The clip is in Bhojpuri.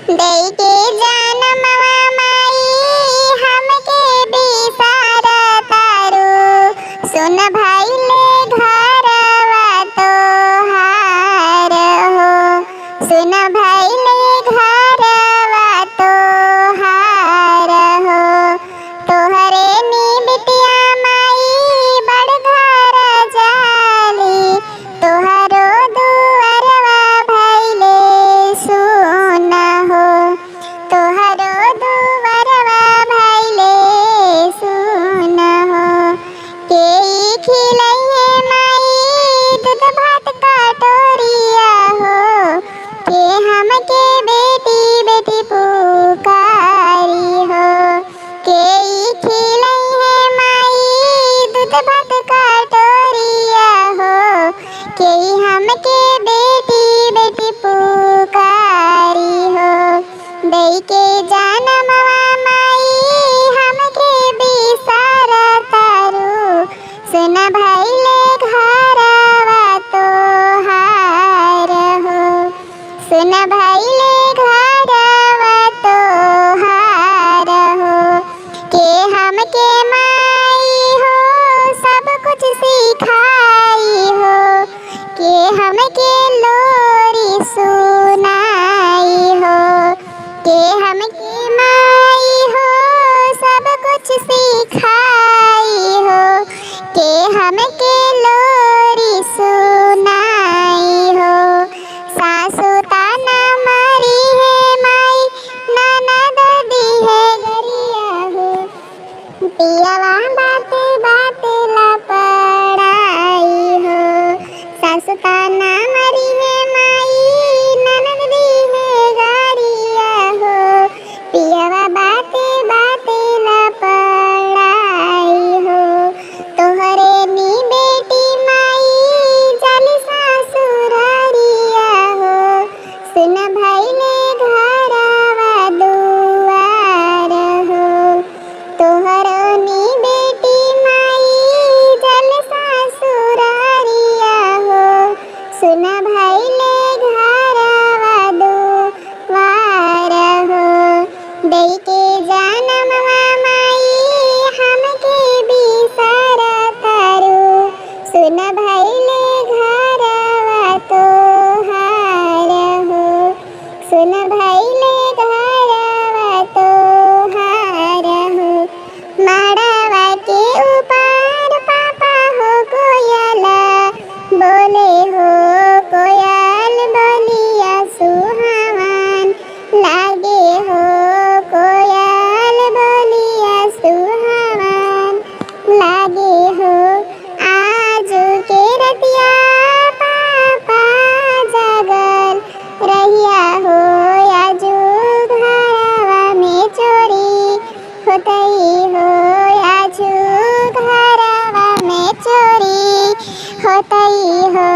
दई के जनमवा माई हमके बिसारा तारू। सुन भइले घरवा तोहार हो, सुन भइले घरवा तोहार हो। तोहरे निबिटिया माई बड़ घर जाली, तोहरो दुअरवा भइले सुन हो, तोहरो दुअरवा भइले सुन हो। केई खिलइहे माई दूध भात कटोरिया हो, के हमके बेटी बेटी पुकारी हो। केई खिलइहे माई दूध भात कटोरिया हो, केई हमके बेटी बेटी पुकारी हो। दई के जनमवा माई हमके बिसारा तारू। सुन भइले घरवा तोहार हो, सुन भइले घरवा तोहार हो। के हमके माई हो सब कुछ सिखाई हो, के हमके लोरी सुनाई हो। के हमके माई हो सब कुछ सिखाई हो, के हमके लोरी सुनाई हो। सासु ताना मारी है माई, ननद दी है गरिया हो। पियवा बात बात ला पड़ाई हो। सासु ताना मारी है माई, ननद दी है गरिया हो। पियवा बात बात ला पड़ाई हो। तोहरे नी बेटी माई जाली सासुरारिया हो। सुन भइले घरवा दुआर हो, तोहरो नी बेटी माई जाली सासुरारिया हो। सुन भइले घरवा दुआर हो। दई के जनमवा माई हमके बिसारा तारू। सुन भइले घरवा तोहार हो, सुन भइले घरवा तोहार हो। मड़वा के ऊपर पापा हो कोयला बोले हो, कोयल बोलिया सुहावन लागे हो। कोयल बोलिया सुहावन लागे हो। आज के रतिया पापा जागल रहिया हो। आजू घरवा में चोरी होतई हो, आजू घरवा में चोरी होतई हो।